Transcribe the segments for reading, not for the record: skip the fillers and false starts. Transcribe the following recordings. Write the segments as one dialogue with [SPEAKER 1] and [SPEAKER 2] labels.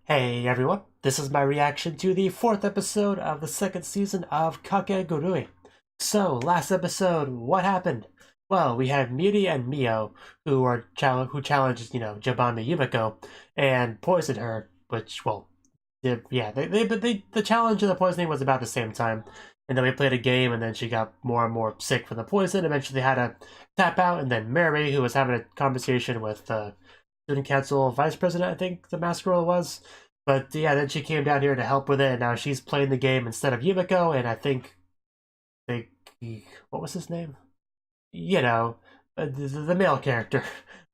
[SPEAKER 1] Hey everyone, this is my reaction to the fourth episode of the second season of Kakegurui. So, last episode, what happened? Well, we had Miri and Mio, who challenged, Jabami Yumiko, and poisoned her, which, well, the challenge and the poisoning was about the same time. And then we played a game, and then she got more and more sick from the poison, eventually had to tap out, and then Mary, who was having a conversation with student council vice president, I think the mask girl was. But yeah, then she came down here to help with it, and now she's playing the game instead of Yumiko, and I think they, what was his name? The male character.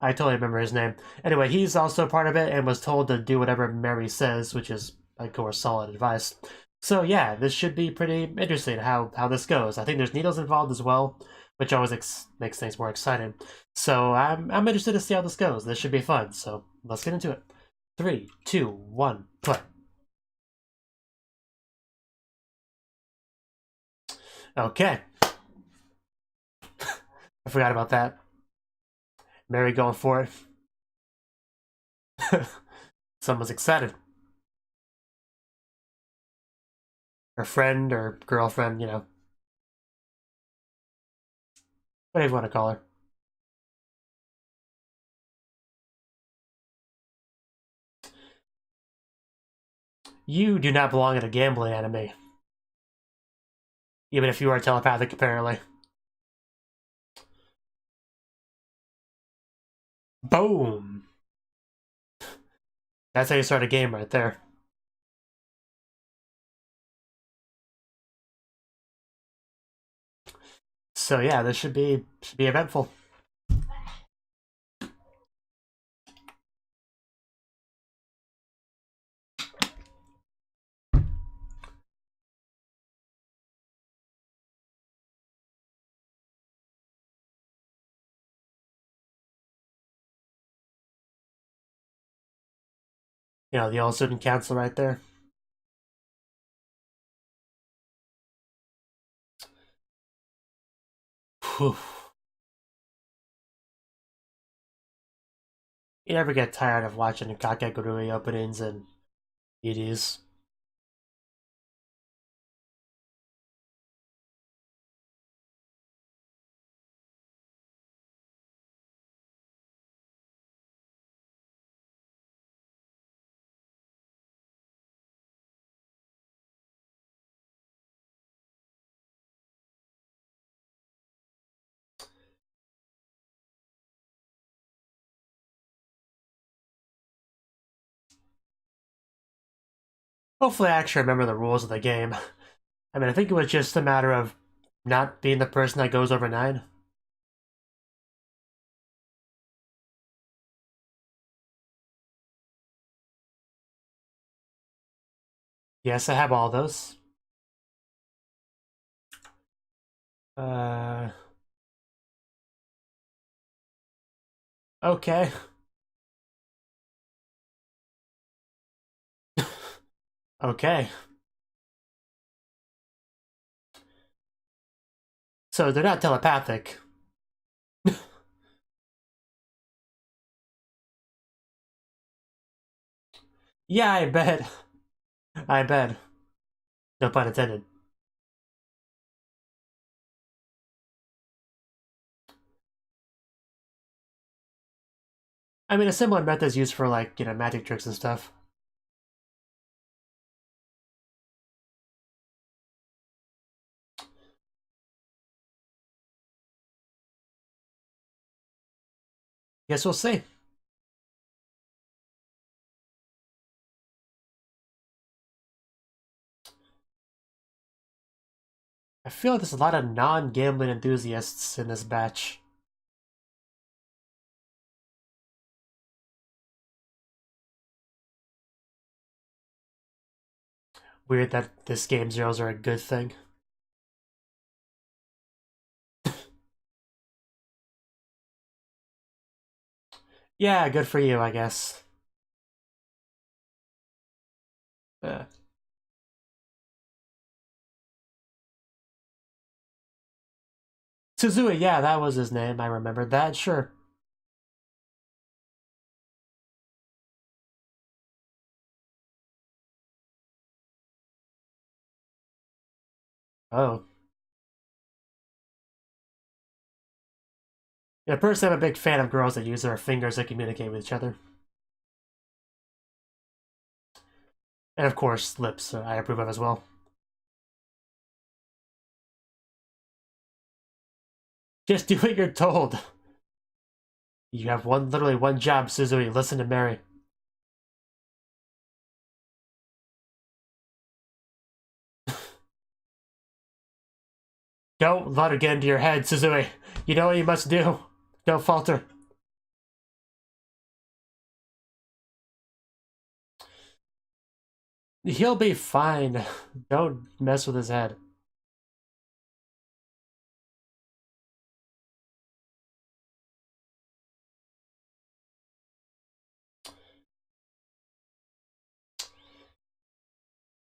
[SPEAKER 1] I totally remember his name. Anyway, he's also part of it and was told to do whatever Mary says, which is, of course, solid advice. So yeah, this should be pretty interesting how this goes. I think there's needles involved as well, which always makes things more exciting. So I'm interested to see how this goes. This should be fun. So let's get into it. 3, 2, 1, play. Okay. I forgot about that. Mary going for it. Someone's excited. Her friend or girlfriend, whatever you want to call her. You do not belong in a gambling anime. Even if you are telepathic, apparently. Boom! That's how you start a game right there. So yeah, this should be eventful. The all student council right there. Whew. You never get tired of watching Kakegurui openings and EDs. Hopefully I actually remember the rules of the game. I mean, I think it was just a matter of not being the person that goes over 9. Yes, I have all those. Uh... Okay. Okay. So they're not telepathic. Yeah, I bet. I bet. No pun intended. I mean, a similar method is used for, like, magic tricks and stuff. Guess we'll see. I feel like there's a lot of non-gambling enthusiasts in this batch. Weird that this game zeros are a good thing. Yeah, good for you, I guess. Uh, Suzui, yeah, that was his name. I remembered that, sure. Oh. Yeah, personally, I'm a big fan of girls that use their fingers to communicate with each other. And of course, lips, I approve of as well. Just do what you're told. You have literally one job, Suzui. Listen to Mary. Don't let her get into your head, Suzui. You know what you must do. Don't falter. He'll be fine. Don't mess with his head.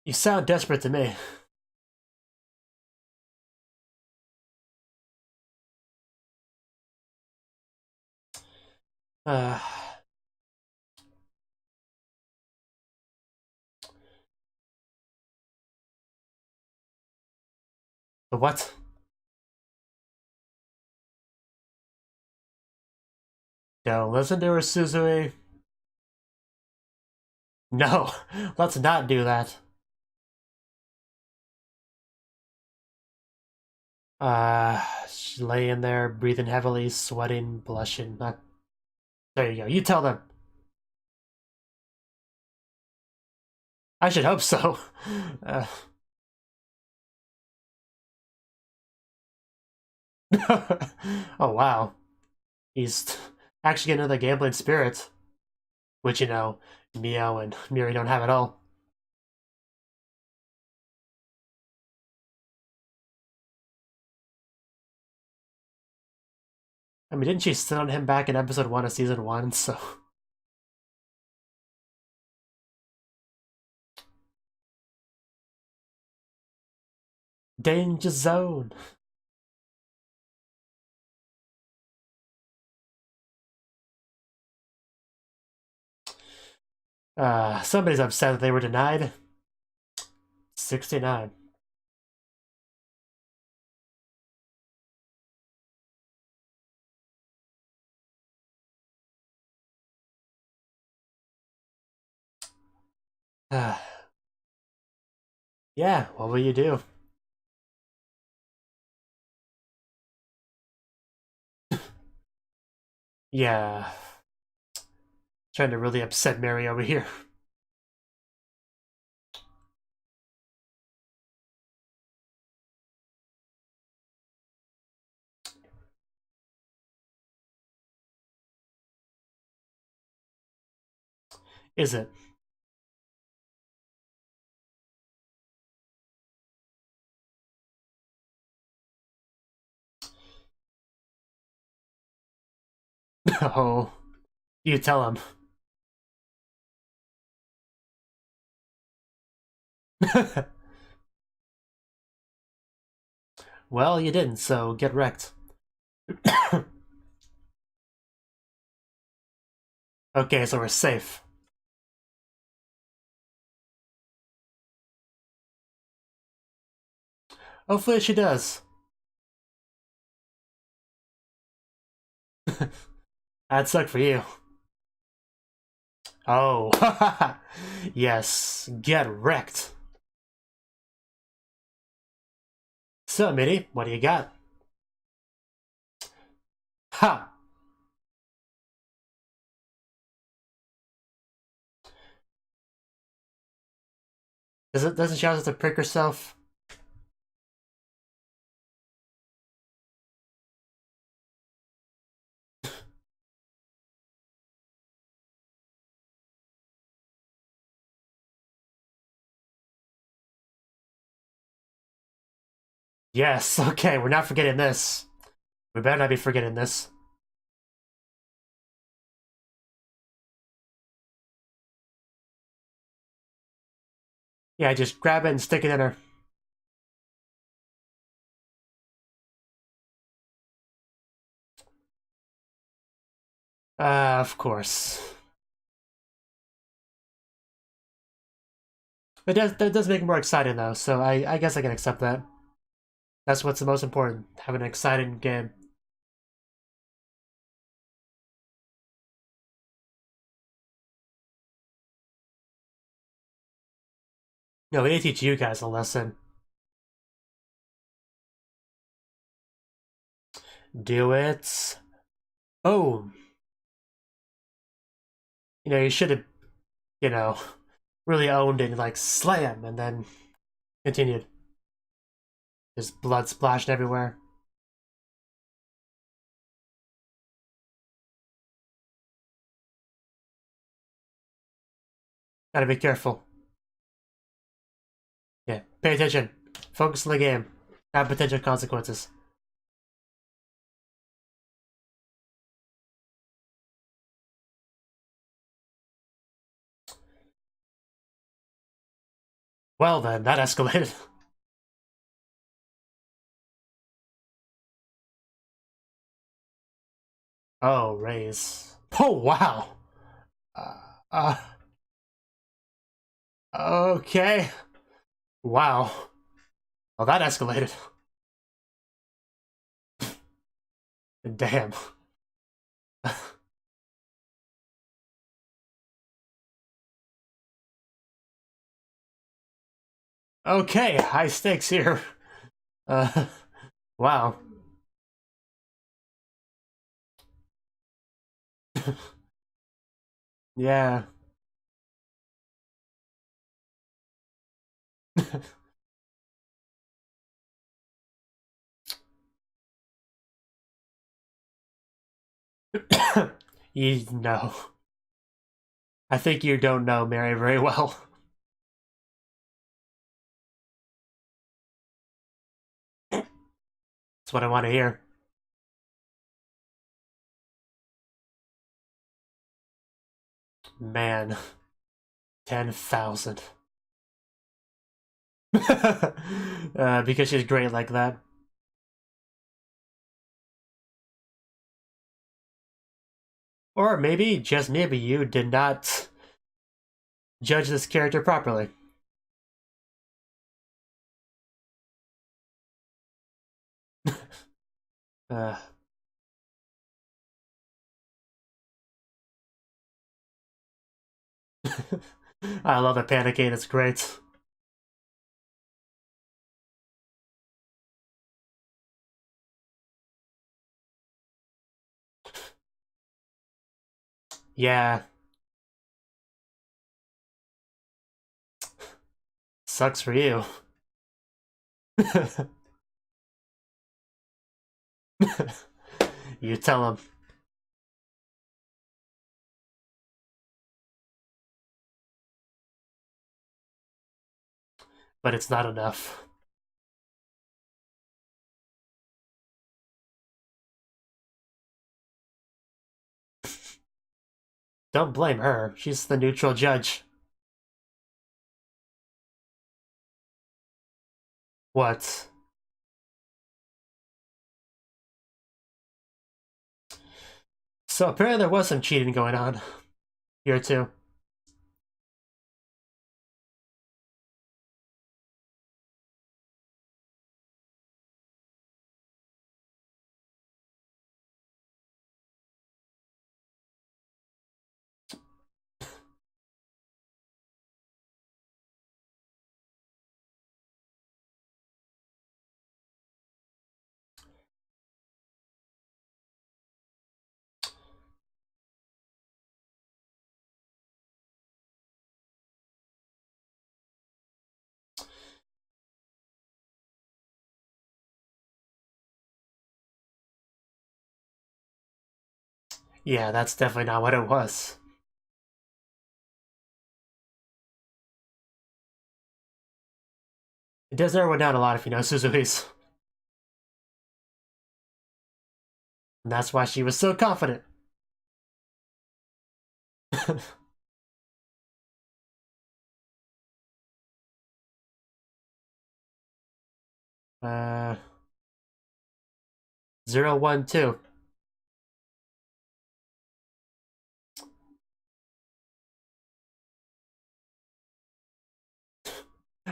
[SPEAKER 1] You sound desperate to me. Uh... The what? Don't listen to her, Suzui. No, let's not do that. She's laying there, breathing heavily, sweating, blushing. There you go. You tell them. I should hope so. Uh... oh, wow. He's actually getting into the gambling spirit. Which, you know, Mio and Miri don't have at all. I mean, didn't she sit on him back in episode 1 of season 1, so... Danger zone! Somebody's upset that they were denied. 69. Yeah, what will you do? Yeah. Trying to really upset Mary over here. Is it? Oh, you tell him. Well, you didn't, so get wrecked. Okay, so we're safe. Hopefully she does. That'd suck for you. Oh, yes, get wrecked. So, Mitty, what do you got? Ha! Doesn't she have to prick herself? Yes, okay, we're not forgetting this. We better not be forgetting this. Yeah, just grab it and stick it in her. Of course. That does make it more exciting though, so I guess I can accept that. That's what's the most important. Have an exciting game. No, we need to teach you guys a lesson. Do it. Oh. You should have, really owned it and like slam and then continued. Just blood splashed everywhere. Gotta be careful. Yeah, pay attention. Focus on the game. Have potential consequences. Well then, that escalated. Oh, raise. Oh, wow. Uh, uh, okay. Wow. Well, that escalated. Damn. Okay, high stakes here. Uh, wow. Yeah. You know. I think you don't know Mary very well. That's what I want to hear. Man. 10,000. Because she's great like that. Or maybe, just maybe, you did not judge this character properly. Uh, I love the panicking, it's great. Yeah. Sucks for you. You tell him. But it's not enough. Don't blame her. She's the neutral judge. What? So apparently there was some cheating going on here too. Yeah, that's definitely not what it was. It does narrow it down a lot if you know Suzumi's. And that's why she was so confident. uh, 012.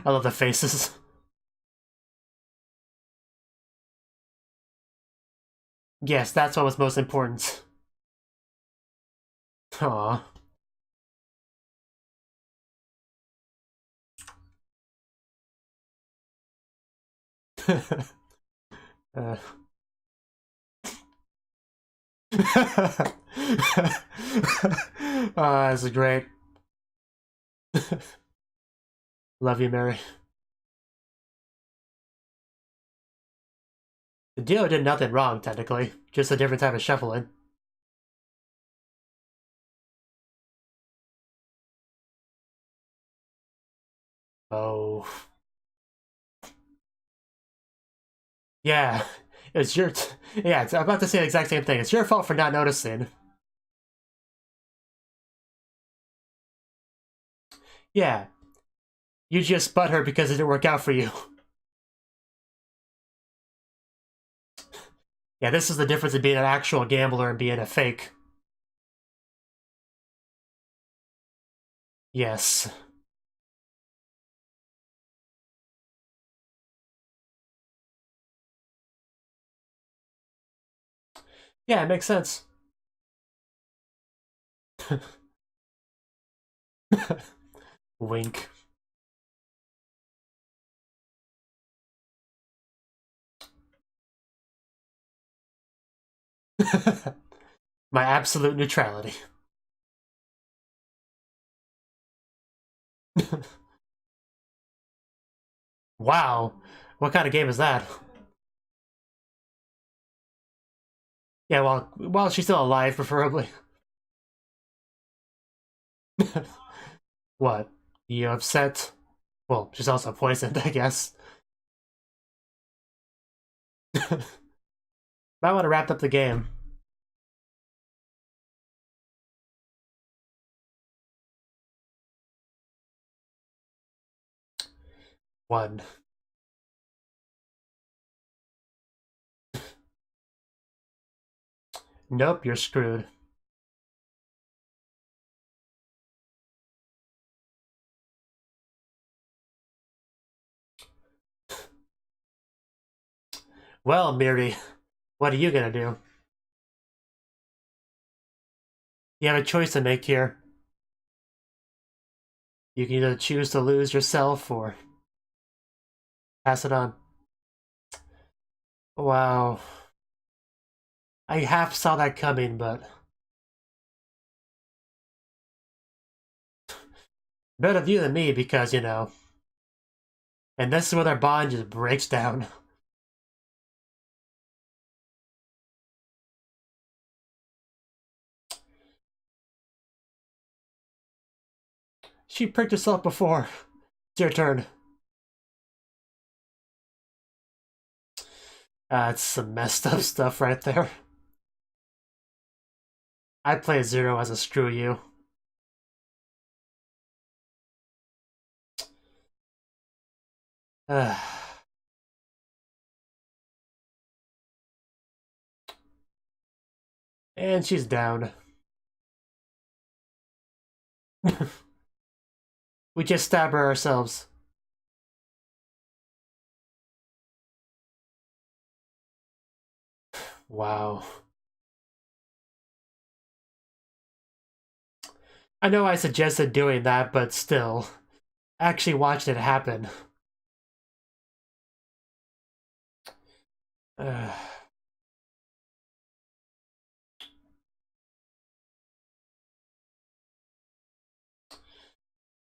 [SPEAKER 1] I love the faces. Yes, that's what was most important. Aww. uh. Oh, this is great. Love you, Mary. The dealer did nothing wrong, technically. Just a different type of shuffling. Oh. Yeah. It's your... yeah, I'm about to say the exact same thing. It's your fault for not noticing. Yeah. You just butt her because it didn't work out for you. Yeah, this is the difference in being an actual gambler and being a fake. Yes. Yeah, it makes sense. Wink. My absolute neutrality. Wow. What kind of game is that? Yeah, well, while she's still alive, preferably. What? You upset? Well, she's also poisoned, I guess. Might want to wrap up the game. One. Nope, you're screwed. Well, Miri, what are you gonna do? You have a choice to make here. You can either choose to lose yourself or pass it on. Wow. I half saw that coming, but... better of you than me because, you know... and this is where their bond just breaks down. She pricked herself before. It's your turn. That's some messed up stuff right there. I play Zero as a screw you. And she's down. We just stab her ourselves. Wow. I know I suggested doing that, but still. I actually watched it happen.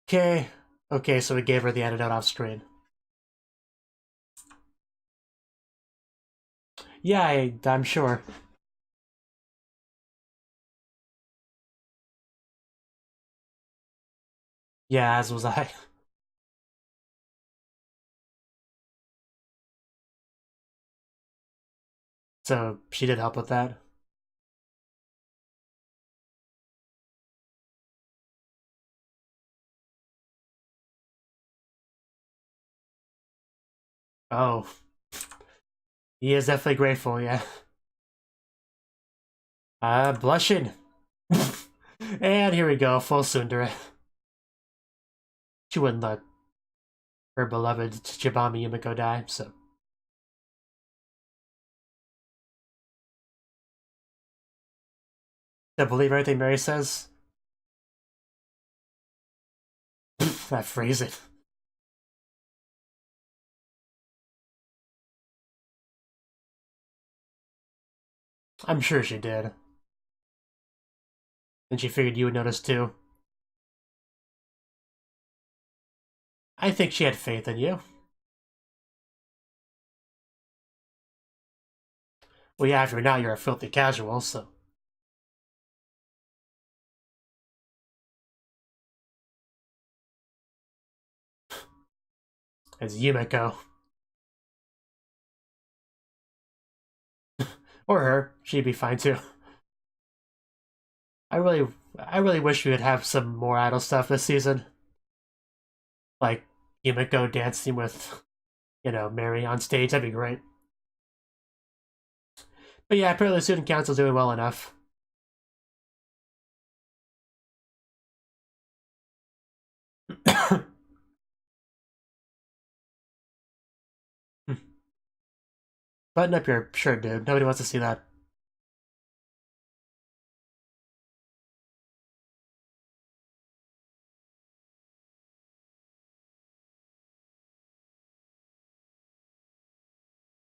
[SPEAKER 1] Okay. Okay, so we gave her the antidote off screen. Yeah, I'm sure. Yeah, as was I. So she did help with that. Oh. He is definitely grateful, yeah. Blushing. And here we go, full tsundere. She wouldn't let her beloved Chibami Yumiko die, so... To believe everything Mary says? That phrasing. I'm sure she did. And she figured you would notice too. I think she had faith in you. Well, yeah, after now you're a filthy casual, so... It's Yumiko. Or her. She'd be fine too. I really wish we would have some more idol stuff this season. Like Yumiko dancing with, Mary on stage. That'd be great. But yeah, apparently the student council's doing well enough. Button up your shirt, dude. Nobody wants to see that.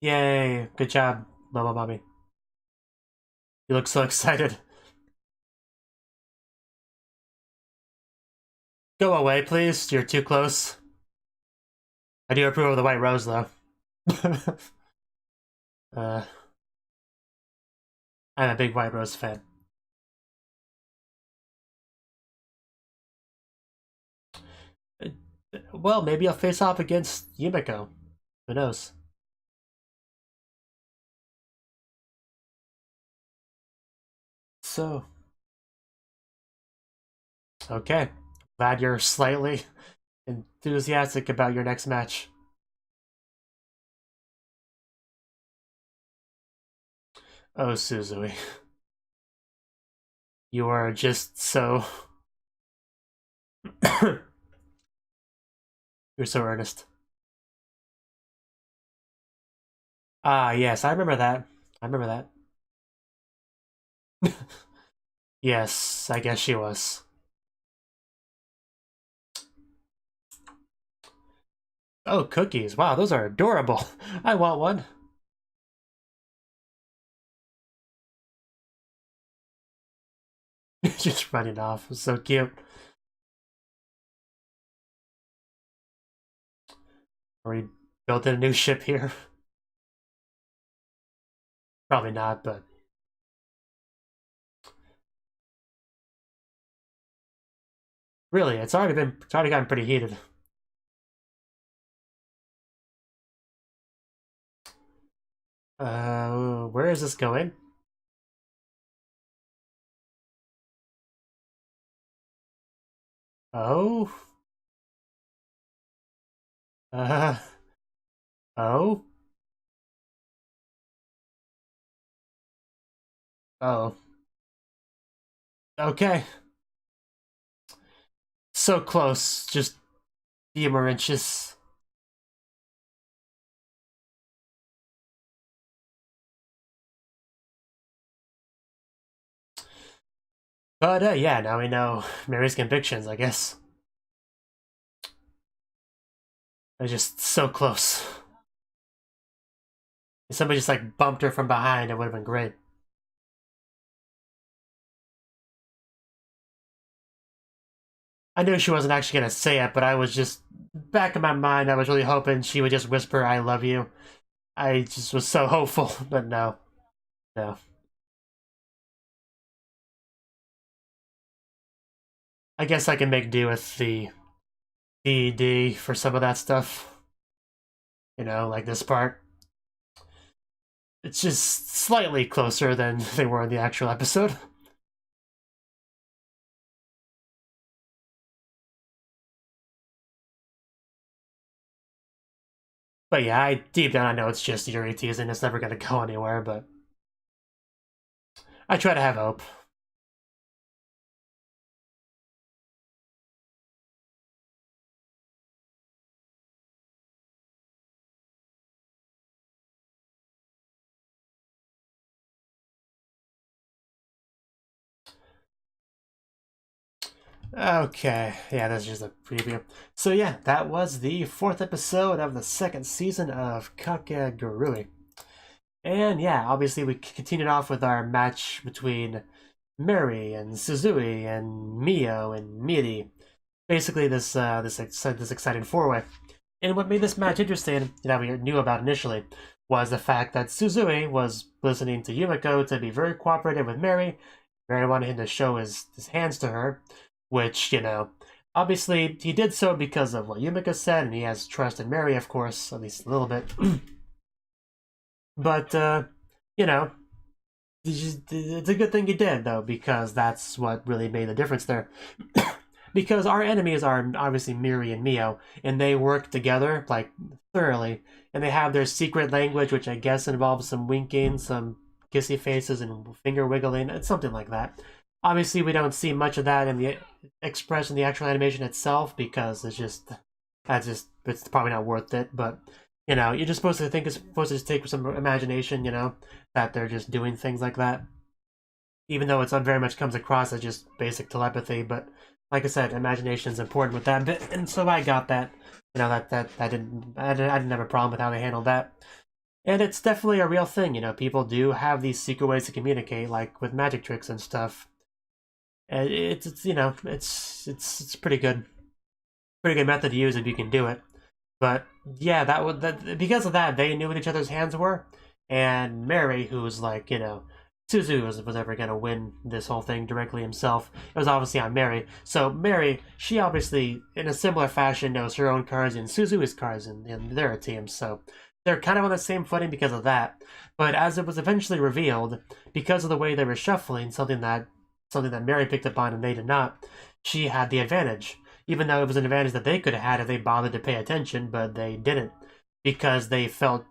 [SPEAKER 1] Yay! Good job, Mama Mommy. You look so excited. Go away, please. You're too close. I do approve of the white rose, though. I'm a big white rose fan. Well, maybe I'll face off against Yumiko. Who knows? So... Okay. Glad you're slightly enthusiastic about your next match. Oh, Suzui. You are just so... You're so earnest. Ah, yes, I remember that. I remember that. Yes, I guess she was. Oh, cookies. Wow, those are adorable. I want one. Just running off. So cute. Are we building a new ship here? Probably not, but... Really, it's already gotten pretty heated. Where is this going? Oh? Uh... Oh? Oh. Okay. So close. Just a few more inches. But, yeah, now we know Mary's convictions, I guess. They're just so close. If somebody just, like, bumped her from behind, it would have been great. I knew she wasn't actually gonna say it, but I was just... Back in my mind, I was really hoping she would just whisper, I love you. I just was so hopeful, but no. No. I guess I can make do with the DD for some of that stuff. Like this part. It's just slightly closer than they were in the actual episode. But yeah, deep down I know it's just Yuri teasing. It's never gonna go anywhere, but I try to have hope. Okay, yeah, that's just a preview. So yeah, that was the 4th episode of the 2nd season of Kakegurui. And yeah, obviously we continued off with our match between Mary and Suzui and Mio and Miri. Basically this exciting four-way. And what made this match interesting, that we knew about initially, was the fact that Suzui was listening to Yumiko to be very cooperative with Mary. Mary wanted him to show his hands to her, which, obviously he did so because of what Yumiko said, and he has trust in Mary, of course, at least a little bit. But, it's a good thing he did, though, because that's what really made the difference there. Because our enemies are obviously Miri and Mio, and they work together, like, thoroughly, and they have their secret language, which I guess involves some winking, some kissy faces, and finger wiggling, and something like that. Obviously, we don't see much of that in the expressed in the actual animation itself, because it's probably not worth it, but, you're just supposed to think it's supposed to just take some imagination, that they're just doing things like that. Even though it's very much comes across as just basic telepathy, but like I said, imagination is important with that bit, and so I got that. That I didn't have a problem with how they handled that. And it's definitely a real thing, people do have these secret ways to communicate, like with magic tricks and stuff. And it's pretty good. Pretty good method to use if you can do it. But yeah, because of that, they knew what each other's hands were. And Mary, who's like, Suzu was ever going to win this whole thing directly himself. It was obviously on Mary. So Mary, she obviously, in a similar fashion, knows her own cards and Suzu's cards, and they're a team. So they're kind of on the same footing because of that. But as it was eventually revealed, because of the way they were shuffling, something that Mary picked up on and they did not, she had the advantage. Even though it was an advantage that they could have had if they bothered to pay attention, but they didn't. Because they felt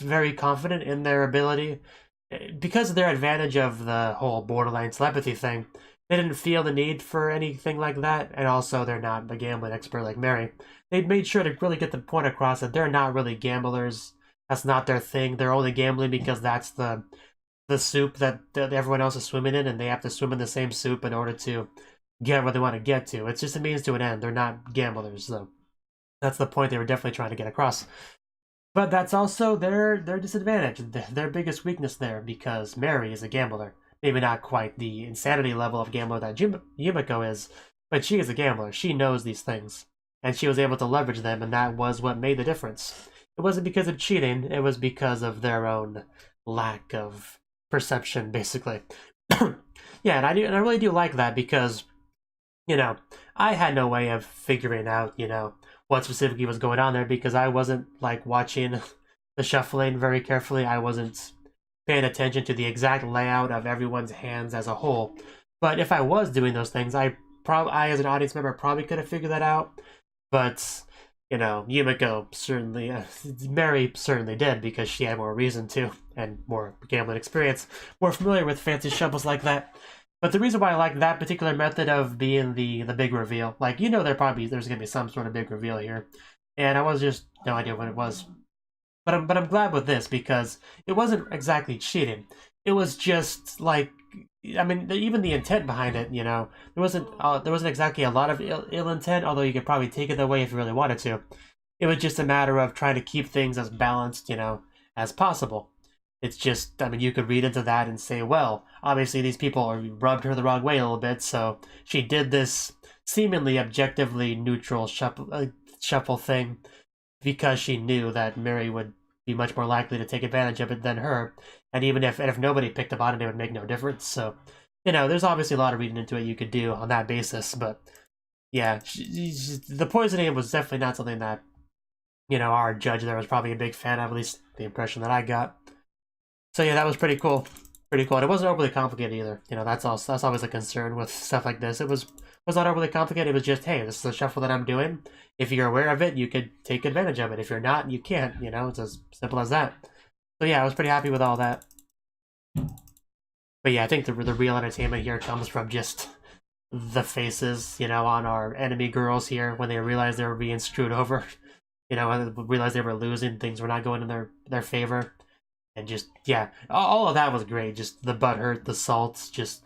[SPEAKER 1] very confident in their ability. Because of their advantage of the whole borderline telepathy thing, they didn't feel the need for anything like that, and also they're not a gambling expert like Mary. They made sure to really get the point across that they're not really gamblers. That's not their thing. They're only gambling because that's the soup that everyone else is swimming in, and they have to swim in the same soup in order to get where they want to get to. It's just a means to an end. They're not gamblers, though. That's the point they were definitely trying to get across. But that's also their disadvantage, their biggest weakness there, because Mary is a gambler. Maybe not quite the insanity level of gambler that Yumiko is, but she is a gambler. She knows these things, and she was able to leverage them, and that was what made the difference. It wasn't because of cheating, it was because of their own lack of perception, basically. Yeah, and I really do like that because, I had no way of figuring out, what specifically was going on there because I wasn't like watching the shuffling very carefully. I wasn't paying attention to the exact layout of everyone's hands as a whole. But if I was doing those things, I as an audience member probably could have figured that out. But Yumiko certainly, Mary certainly did because she had more reason to and more gambling experience, more familiar with fancy shuffles like that. But the reason why I like that particular method of being the big reveal, like, there's gonna be some sort of big reveal here, and I was just no idea what it was. But I'm glad with this because it wasn't exactly cheating. It was just like, I mean, even the intent behind it, there wasn't exactly a lot of ill intent, although you could probably take it that way if you really wanted to. It was just a matter of trying to keep things as balanced, as possible. It's just, I mean, you could read into that and say, well, obviously these people rubbed her the wrong way a little bit, so she did this seemingly objectively neutral shuffle thing because she knew that Mary would be much more likely to take advantage of it than her, and even if nobody picked up on it, it would make no difference. So, there's obviously a lot of reading into it you could do on that basis, but yeah, the poisoning was definitely not something that, our judge there was probably a big fan of, at least the impression that I got. So yeah, that was pretty cool. Pretty cool. And it wasn't overly complicated either. That's always a concern with stuff like this. It was not overly complicated. It was just, hey, this is a shuffle that I'm doing. If you're aware of it, you could take advantage of it. If you're not, you can't. It's as simple as that. So yeah, I was pretty happy with all that. But yeah, I think the real entertainment here comes from just the faces, on our enemy girls here when they realized they were being screwed over. When they realized they were losing, things were not going in their favor. And just, yeah, all of that was great. Just the butthurt, the salts, just,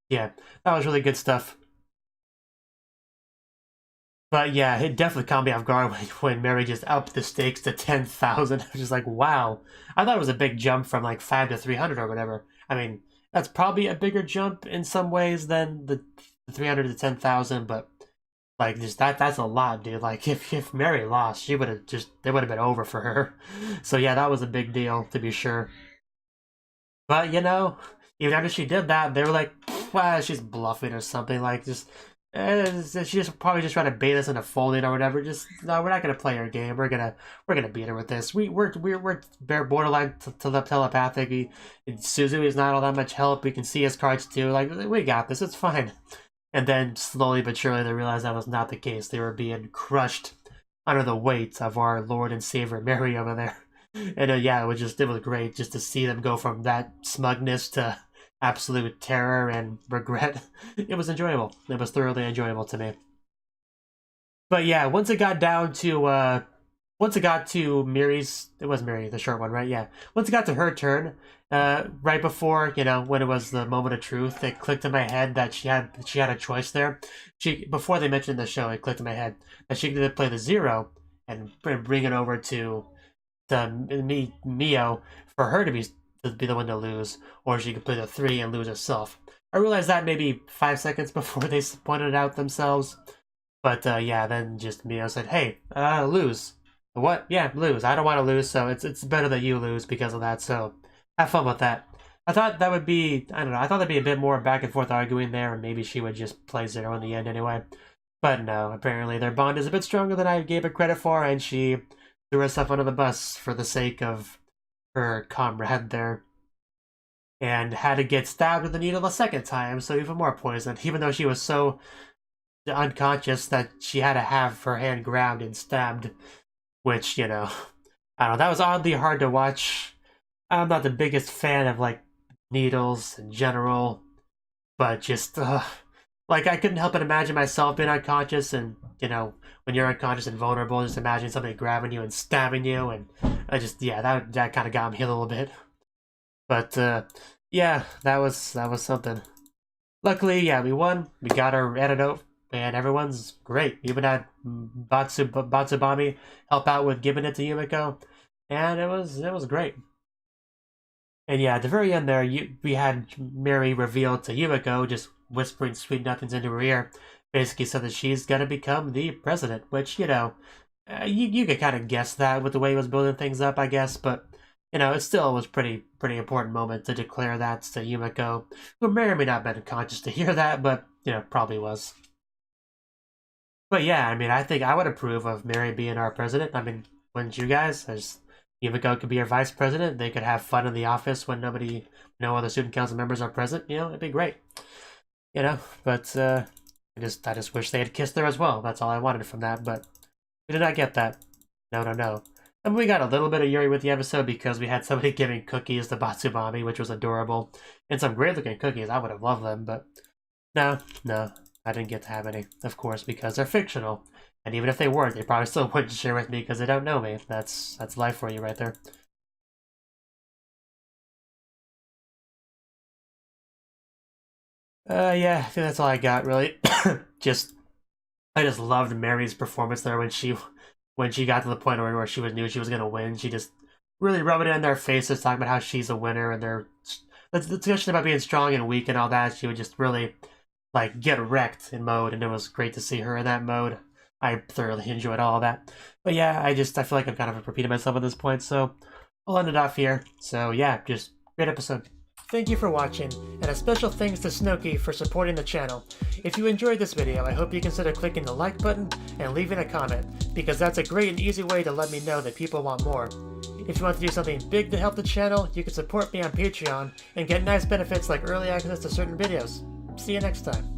[SPEAKER 1] yeah, that was really good stuff. But yeah, it definitely caught me off guard when Mary just upped the stakes to 10,000. I was just like, wow. I thought it was a big jump from like 5 to 300 or whatever. I mean, that's probably a bigger jump in some ways than the 300 to 10,000, but like just that's a lot, dude. Like if Mary lost, she would have just it would have been over for her. So yeah, that was a big deal to be sure. But you know, even after she did that, they were like, "Well, she's bluffing or something." Like just, she's just probably just trying to bait us into folding or whatever. Just no, we're not gonna play her game. We're gonna beat her with this. We're borderline telepathic. Suzu is not all that much help. We can see his cards too. Like we got this. It's fine. And then slowly but surely they realized that was not the case. They were being crushed under the weight of our Lord and Savior Mary over there. And yeah, it was great just to see them go from that smugness to absolute terror and regret. It was enjoyable. It was thoroughly enjoyable to me. But yeah, once it got to Mary's, it was Mary, the short one, right? Yeah. Once it got to her turn, right before, you know, when it was the moment of truth, it clicked in my head that she had a choice there. Before they mentioned the show, it clicked in my head that she could play the 0 and bring it over to Mio for her to be the one to lose, or she could play the 3 and lose herself. I realized that maybe 5 seconds before they pointed it out themselves. But yeah, then just Mio said, "Hey, lose." What? Yeah, lose. I don't want to lose, so it's better that you lose because of that. So have fun with that. I thought that would be, I don't know, I thought there'd be a bit more back and forth arguing there, and maybe she would just play 0 in the end anyway. But no, apparently their bond is a bit stronger than I gave it credit for, and she threw herself under the bus for the sake of her comrade there. And had to get stabbed with the needle a second time, so even more poison, even though she was so unconscious that she had to have her hand grabbed and stabbed, which, you know, I don't know, that was oddly hard to watch. I'm not the biggest fan of, like, needles in general, but just, like, I couldn't help but imagine myself being unconscious, and, you know, when you're unconscious and vulnerable, just imagine somebody grabbing you and stabbing you, and I just, yeah, that kind of got me a little bit. But, yeah, that was something. Luckily, yeah, we won, we got our antidote, and everyone's great. Even had Batsubami help out with giving it to Yumiko, and it was great. And yeah, at the very end there, we had Mary reveal to Yumiko, just whispering sweet nothings into her ear, basically said that she's gonna become the president. Which, you know, you could kind of guess that with the way he was building things up, I guess. But you know, it still was pretty important moment to declare that to Yumiko, who may or may not have been conscious to hear that, but you know, probably was. But yeah, I mean, I think I would approve of Mary being our president. I mean, wouldn't you guys? As Yumiko could be our vice president. They could have fun in the office when no other student council members are present. You know, it'd be great. You know, but I just wish they had kissed her as well. That's all I wanted from that, but we did not get that. No, no, no. I mean, we got a little bit of Yuri with the episode because we had somebody giving cookies to Batsubami, which was adorable, and some great looking cookies. I would have loved them, but no, no. I didn't get to have any, of course, because they're fictional. And even if they weren't, they probably still wouldn't share with me because they don't know me. That's life for you right there. Yeah, I think that's all I got, really. just, I just loved Mary's performance there when she got to the point where she knew she was gonna win. She just really rubbed it in their faces, talking about how she's a winner, and the discussion about being strong and weak and all that. She would just really like get wrecked in mode, and it was great to see her in that mode. I thoroughly enjoyed all of that. But yeah, I feel like I'm kind of repeating myself at this point, so I'll end it off here. So yeah, just great episode. Thank you for watching, and a special thanks to Cnouki for supporting the channel. If you enjoyed this video, I hope you consider clicking the like button and leaving a comment, because that's a great and easy way to let me know that people want more. If you want to do something big to help the channel, you can support me on Patreon and get nice benefits like early access to certain videos. See you next time.